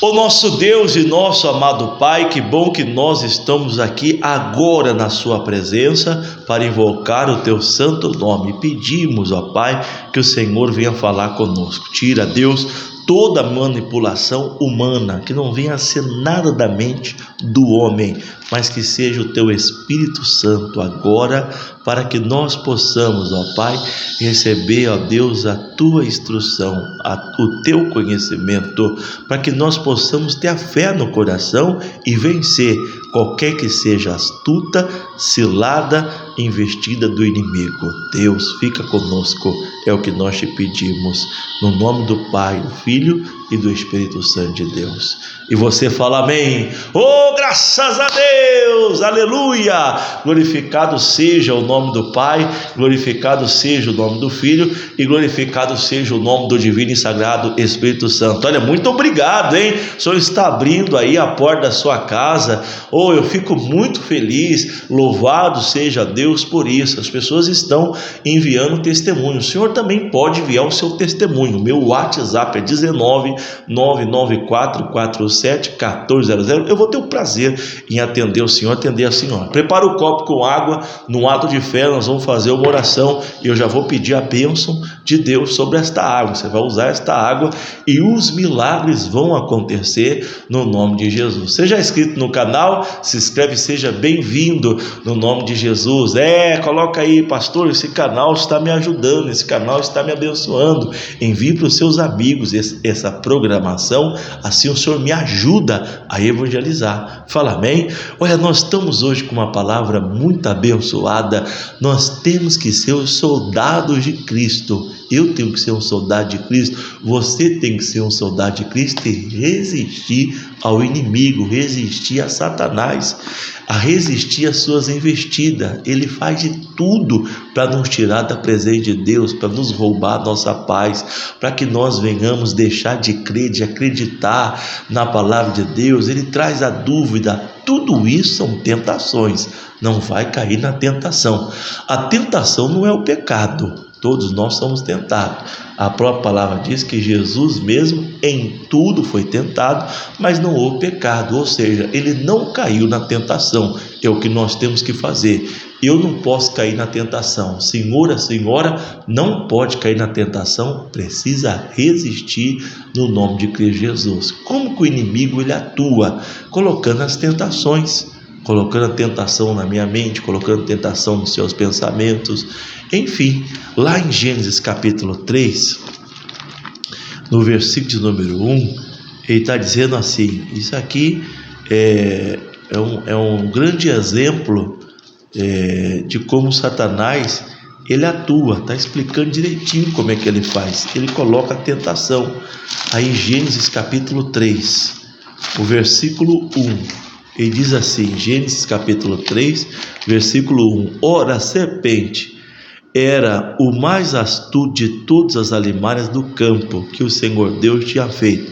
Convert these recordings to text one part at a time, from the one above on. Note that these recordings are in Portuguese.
O nosso Deus e nosso amado Pai, que bom que nós estamos aqui agora na sua presença para invocar o teu santo nome. Pedimos, ó Pai, que o Senhor venha falar conosco. Tira, Deus, toda manipulação humana, que não venha a ser nada da mente do homem, mas que seja o teu Espírito Santo agora, para que nós possamos, ó Pai, receber, ó Deus, a tua instrução, o teu conhecimento, para que nós possamos ter a fé no coração e vencer qualquer que seja a astuta, cilada, investida do inimigo. Deus, fica conosco, é o que nós te pedimos, no nome do Pai, do Filho e do Espírito Santo de Deus. E você fala amém. Oh, graças a Deus, aleluia. Glorificado seja o nome do Pai, glorificado seja o nome do Filho e glorificado seja o nome do divino e sagrado Espírito Santo. Olha, muito obrigado, hein? O Senhor está abrindo aí a porta da sua casa. Oh, eu fico muito feliz, louvado seja Deus por isso. As pessoas estão enviando testemunho. O Senhor também pode enviar o seu testemunho. Meu WhatsApp é 19994471400. Eu vou ter o prazer em atender o Senhor, atender a senhora. Prepara o copo com água. No ato de fé nós vamos fazer uma oração e eu já vou pedir a bênção de Deus sobre esta água. Você vai usar esta água e os milagres vão acontecer no nome de Jesus. Seja inscrito no canal, se inscreve, seja bem-vindo no nome de Jesus. Coloca aí, pastor, esse canal está me ajudando, esse canal está me abençoando. Envie para os seus amigos essa programação, assim o Senhor me ajuda a evangelizar. Fala amém? Olha, nós estamos hoje com uma palavra muito abençoada. Nós temos que ser os soldados de Cristo. Eu tenho que ser um soldado de Cristo, você tem que ser um soldado de Cristo e resistir ao inimigo, resistir a Satanás, a resistir às suas investidas. Ele faz de tudo para nos tirar da presença de Deus, para nos roubar a nossa paz, para que nós venhamos deixar de crer, de acreditar na palavra de Deus. Ele traz a dúvida. Tudo isso são tentações. Não vai cair na tentação. A tentação não é o pecado. Todos nós somos tentados. A própria palavra diz que Jesus mesmo em tudo foi tentado, mas não houve pecado, ou seja, ele não caiu na tentação. É o que nós temos que fazer. Eu não posso cair na tentação. A senhora não pode cair na tentação, precisa resistir no nome de Cristo Jesus. Como que o inimigo ele atua? Colocando as tentações, colocando a tentação na minha mente, colocando tentação nos seus pensamentos. Enfim, lá em Gênesis capítulo 3, no versículo de número 1, ele está dizendo assim, isso aqui é um grande exemplo de como Satanás ele atua, está explicando direitinho como é que ele faz. Ele coloca a tentação, aí em Gênesis capítulo 3, o versículo 1, ele diz assim, Gênesis capítulo 3, versículo 1, ora a serpente era o mais astuto de todas as animais do campo que o Senhor Deus tinha feito.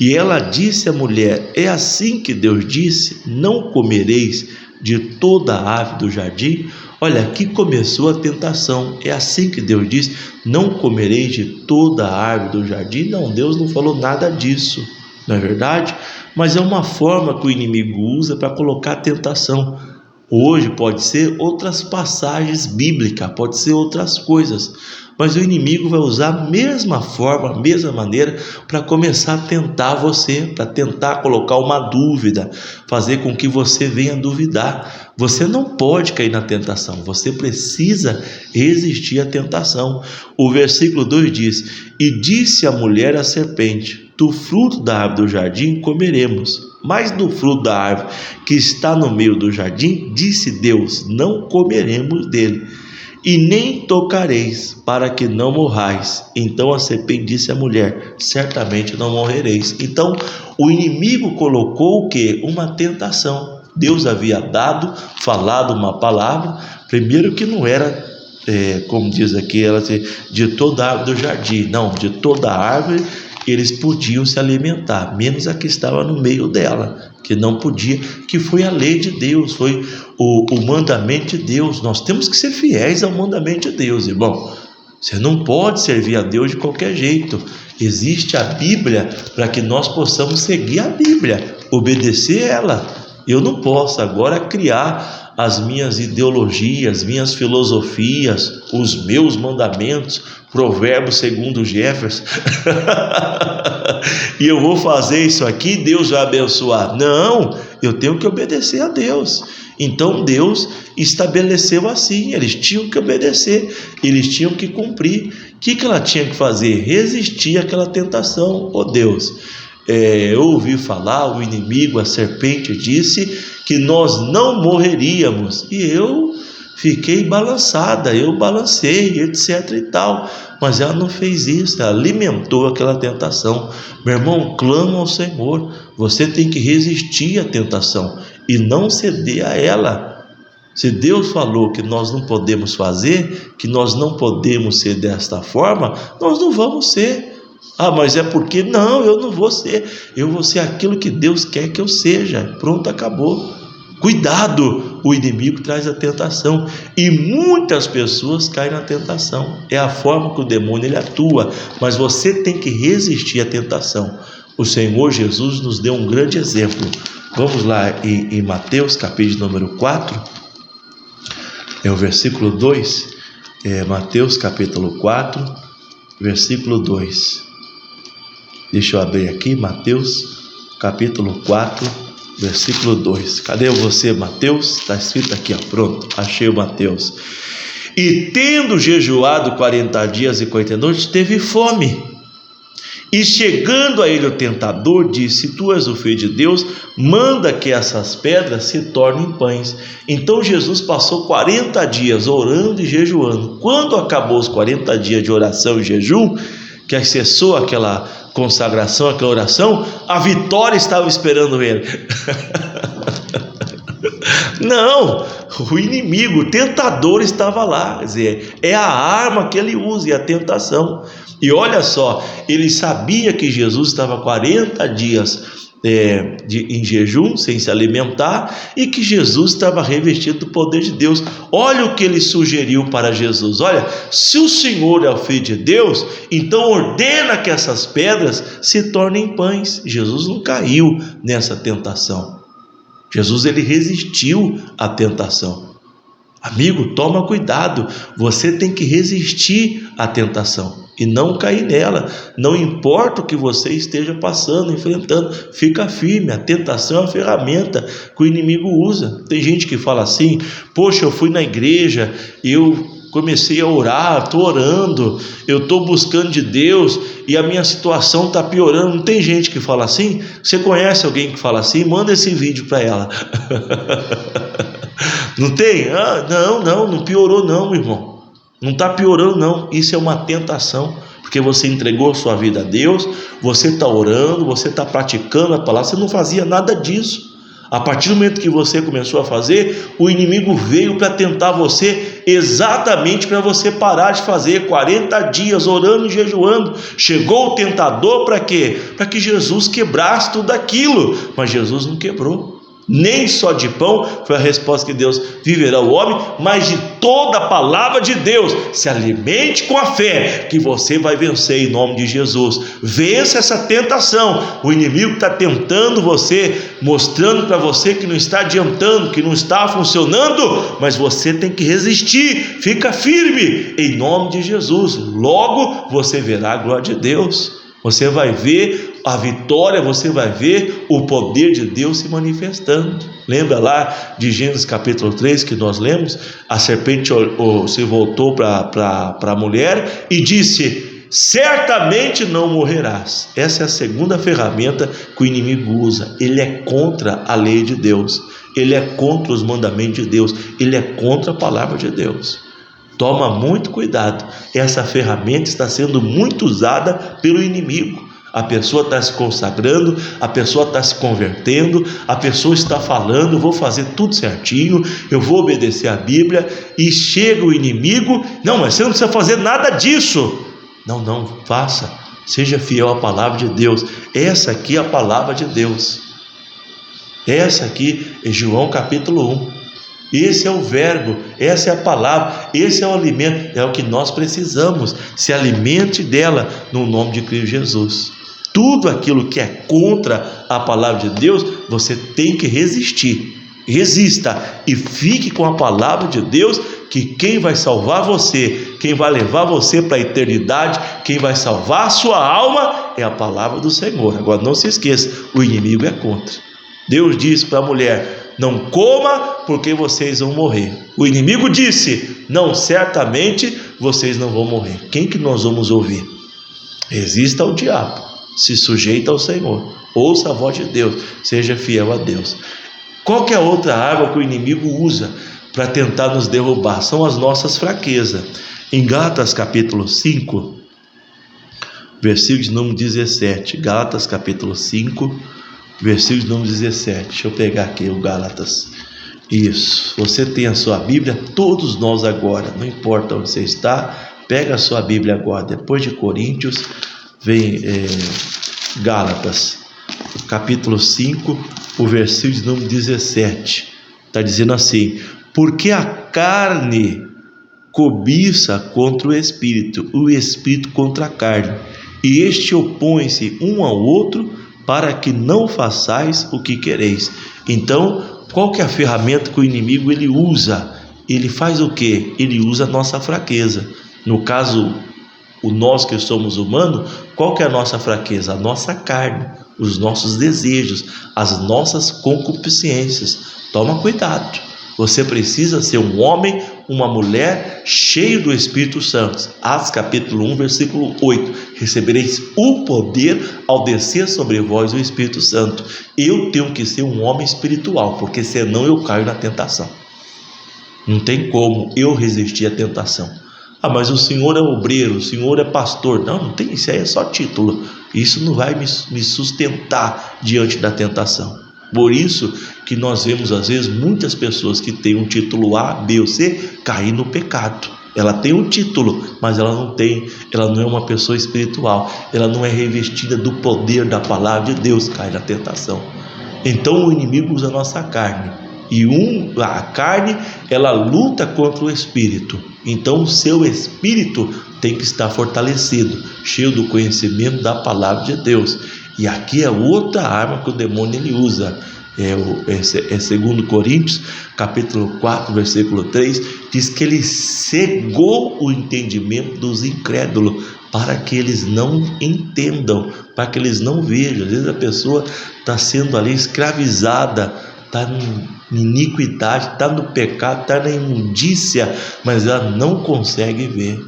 E ela disse à mulher, é assim que Deus disse, não comereis de toda a árvore do jardim? Olha, aqui começou a tentação. É assim que Deus disse, não comereis de toda a árvore do jardim? Não, Deus não falou nada disso, não é verdade? Mas é uma forma que o inimigo usa para colocar a tentação. Hoje pode ser outras passagens bíblicas, pode ser outras coisas, mas o inimigo vai usar a mesma forma, a mesma maneira para começar a tentar você, para tentar colocar uma dúvida, fazer com que você venha duvidar. Você não pode cair na tentação, você precisa resistir à tentação. O versículo 2 diz, e disse a mulher à serpente, do fruto da árvore do jardim comeremos, mas do fruto da árvore que está no meio do jardim, disse Deus, não comeremos dele, e nem tocareis, para que não morrais. Então a serpente disse à mulher, certamente não morrereis. Então o inimigo colocou o quê? Uma tentação. Deus havia falado uma palavra, primeiro que não era, como diz aqui, ela de toda a árvore do jardim, não, de toda a árvore eles podiam se alimentar, menos a que estava no meio dela, que não podia, que foi a lei de Deus, foi o mandamento de Deus. Nós temos que ser fiéis ao mandamento de Deus, irmão. Você não pode servir a Deus de qualquer jeito. Existe a Bíblia para que nós possamos seguir a Bíblia, obedecer ela. Eu não posso agora criar as minhas ideologias, minhas filosofias, os meus mandamentos, Provérbios segundo Jefferson, e eu vou fazer isso aqui, Deus vai abençoar. Não, eu tenho que obedecer a Deus. Então Deus estabeleceu assim, eles tinham que obedecer, eles tinham que cumprir. O que ela tinha que fazer? Resistir àquela tentação. Oh Deus, eu ouvi falar, o inimigo, a serpente disse que nós não morreríamos, e eu fiquei balançada, eu balancei, etc e tal, mas ela não fez isso, ela alimentou aquela tentação. Meu irmão, clama ao Senhor, você tem que resistir à tentação e não ceder a ela. Se Deus falou que nós não podemos fazer, que nós não podemos ser desta forma, nós não vamos ser. Ah, mas é porque não, eu não vou ser, eu vou ser aquilo que Deus quer que eu seja. Pronto, acabou. Cuidado, o inimigo traz a tentação e muitas pessoas caem na tentação. É a forma que o demônio ele atua, mas você tem que resistir à tentação. O Senhor Jesus nos deu um grande exemplo. Vamos lá em Mateus capítulo número 4, o versículo 2, Mateus capítulo 4, versículo 2. Deixa eu abrir aqui, Mateus capítulo 4, versículo 2. Cadê você, Mateus? Está escrito aqui, ó. Pronto, achei o Mateus. E tendo jejuado 40 dias e 40 noites, teve fome. E chegando a ele o tentador, disse: Tu és o Filho de Deus, manda que essas pedras se tornem pães. Então Jesus passou 40 dias orando e jejuando. Quando acabou os 40 dias de oração e jejum, que cessou aquela consagração, aquela oração, a vitória estava esperando ele. Não, o inimigo, o tentador estava lá. Quer dizer, é a arma que ele usa, é a tentação. E olha só, ele sabia que Jesus estava 40 dias em jejum, sem se alimentar, e que Jesus estava revestido do poder de Deus. Olha o que ele sugeriu para Jesus: olha, se o Senhor é o Filho de Deus, então ordena que essas pedras se tornem pães. Jesus não caiu nessa tentação. Jesus ele resistiu à tentação. Amigo, toma cuidado, você tem que resistir à tentação e não cair nela. Não importa o que você esteja passando, enfrentando, fica firme. A tentação é uma ferramenta que o inimigo usa. Tem gente que fala assim: poxa, eu fui na igreja, eu comecei a orar, estou orando, eu estou buscando de Deus e a minha situação está piorando. Não tem gente que fala assim? Você conhece alguém que fala assim? Manda esse vídeo para ela. Não tem? Ah, não piorou não, meu irmão. Não está piorando não. Isso é uma tentação, porque você entregou sua vida a Deus, você está orando, você está praticando a palavra. Você não fazia nada disso. A partir do momento que você começou a fazer, o inimigo veio para tentar você, exatamente para você parar de fazer. 40 dias orando e jejuando. Chegou o tentador para quê? Para que Jesus quebrasse tudo aquilo. Mas Jesus não quebrou. Nem só de pão foi a resposta que Deus viverá o homem, mas de toda a palavra de Deus. Se alimente com a fé, que você vai vencer em nome de Jesus. Vença essa tentação. O inimigo está tentando você, mostrando para você que não está adiantando, que não está funcionando, mas você tem que resistir. Fica firme em nome de Jesus. Logo você verá a glória de Deus. Você vai ver a vitória, você vai ver o poder de Deus se manifestando. Lembra lá de Gênesis capítulo 3 que nós lemos? A serpente se voltou para a mulher e disse: certamente não morrerás. Essa é a segunda ferramenta que o inimigo usa. Ele é contra a lei de Deus, ele é contra os mandamentos de Deus, ele é contra a palavra de Deus. Toma muito cuidado, essa ferramenta está sendo muito usada pelo inimigo. A pessoa está se consagrando, a pessoa está se convertendo, a pessoa está falando: vou fazer tudo certinho, eu vou obedecer a Bíblia, e chega o inimigo: não, mas você não precisa fazer nada disso. Não, faça, seja fiel à palavra de Deus. Essa aqui é a palavra de Deus. Essa aqui é João capítulo 1. esse é o verbo, essa é a palavra, esse é o alimento, é o que nós precisamos. Se alimente dela no nome de Cristo Jesus. Tudo aquilo que é contra a palavra de Deus, você tem que resistir. Resista e fique com a palavra de Deus, que quem vai salvar você, quem vai levar você para a eternidade, quem vai salvar a sua alma é a palavra do Senhor. Agora não se esqueça, o inimigo é contra. Deus disse para a mulher: não coma, porque vocês vão morrer. O inimigo disse: não, certamente vocês não vão morrer. Quem que nós vamos ouvir? Resista ao diabo, se sujeita ao Senhor, ouça a voz de Deus, seja fiel a Deus. Qual que é a outra arma que o inimigo usa para tentar nos derrubar? São as nossas fraquezas. Em Gálatas capítulo 5, versículo de número 17. Gálatas capítulo 5, versículo de número 17. Deixa eu pegar aqui o Gálatas. Isso. Você tem a sua Bíblia? Todos nós agora, não importa onde você está, pega a sua Bíblia agora. Depois de Coríntios, vem Gálatas, capítulo 5, o versículo de número 17. Está dizendo assim: porque a carne cobiça contra o espírito contra a carne, e este opõe-se um ao outro, para que não façais o que quereis. Então, qual que é a ferramenta que o inimigo ele usa? Ele faz o quê? Ele usa a nossa fraqueza. No caso, nós que somos humanos, qual que é a nossa fraqueza? A nossa carne, os nossos desejos, as nossas concupiscências. Toma cuidado. Você precisa ser um homem, uma mulher cheio do Espírito Santo. Atos capítulo 1, versículo 8. Recebereis o poder ao descer sobre vós o Espírito Santo. Eu tenho que ser um homem espiritual, porque senão eu caio na tentação. Não tem como eu resistir à tentação. Ah, mas o senhor é obreiro, o senhor é pastor. Não tem, isso aí é só título. Isso não vai me sustentar diante da tentação. Por isso que nós vemos às vezes muitas pessoas que têm um título A, B ou C cair no pecado. Ela tem um título, mas ela não é uma pessoa espiritual, ela não é revestida do poder da palavra de Deus, cai na tentação. Então o inimigo usa a nossa carne, e a carne ela luta contra o espírito. Então o seu espírito tem que estar fortalecido, cheio do conhecimento da palavra de Deus. E aqui é outra arma que o demônio ele usa. É 2 Coríntios capítulo 4, versículo 3, diz que ele cegou o entendimento dos incrédulos, para que eles não entendam, para que eles não vejam. Às vezes a pessoa está sendo ali escravizada, está em iniquidade, está no pecado, está na imundícia, mas ela não consegue ver.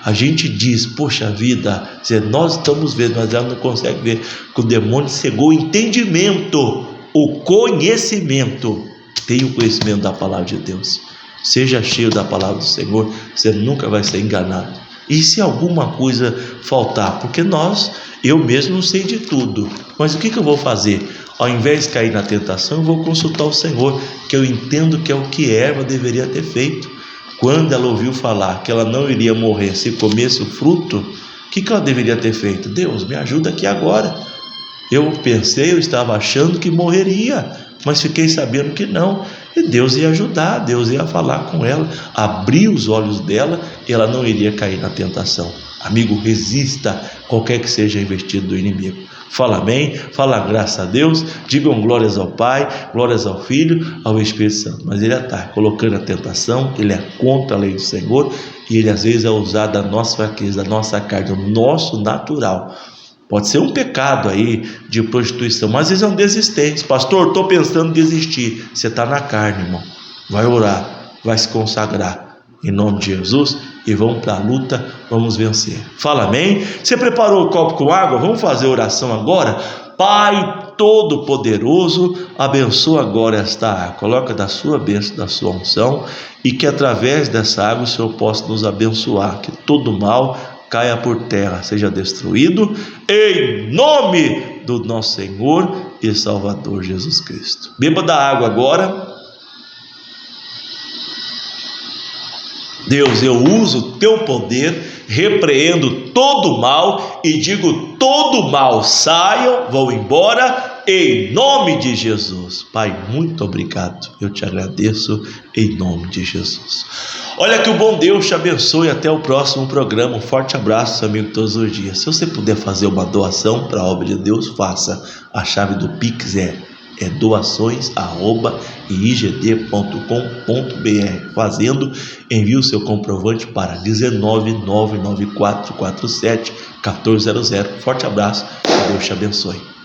A gente diz: poxa vida, nós estamos vendo, mas ela não consegue ver, que o demônio cegou o entendimento, o conhecimento. Tenha o conhecimento da palavra de Deus, seja cheio da palavra do Senhor, você nunca vai ser enganado. E se alguma coisa faltar, porque eu mesmo não sei de tudo, mas o que eu vou fazer? Ao invés de cair na tentação, eu vou consultar o Senhor, que eu entendo que é o que Eva deveria ter feito. Quando ela ouviu falar que ela não iria morrer se comesse o fruto, o que ela deveria ter feito? Deus, me ajuda aqui agora. Eu estava achando que morreria, mas fiquei sabendo que não. E Deus ia ajudar, Deus ia falar com ela, abrir os olhos dela, e ela não iria cair na tentação. Amigo, resista qualquer que seja a investida do inimigo. Fala amém, fala graças a Deus, digam glórias ao Pai, glórias ao Filho, ao Espírito Santo. Mas ele está colocando a tentação, ele é contra a lei do Senhor, e ele às vezes é usado da nossa fraqueza, da nossa carne, do nosso natural. Pode ser um pecado aí de prostituição, mas às vezes é um desistente. Pastor, estou pensando em desistir. Você está na carne, irmão. Vai orar, vai se consagrar em nome de Jesus e vamos para a luta, vamos vencer. Fala amém. Você preparou o copo com água? Vamos fazer oração agora? Pai Todo-Poderoso, abençoa agora esta água. Coloca da sua bênção, da sua unção, e que através dessa água o Senhor possa nos abençoar, que todo mal caia por terra, seja destruído, em nome do nosso Senhor e Salvador Jesus Cristo. Beba da água agora. Deus, eu uso o teu poder, repreendo todo mal e digo: todo mal saiam, vão embora, em nome de Jesus. Pai, muito obrigado. Eu te agradeço em nome de Jesus. Olha, que o bom Deus te abençoe. Até o próximo programa. Um forte abraço, amigo, todos os dias. Se você puder fazer uma doação para a obra de Deus, faça. A chave do Pix é doações@igd.com.br. Fazendo, envie o seu comprovante para 1999447 1400. Forte abraço, que Deus te abençoe.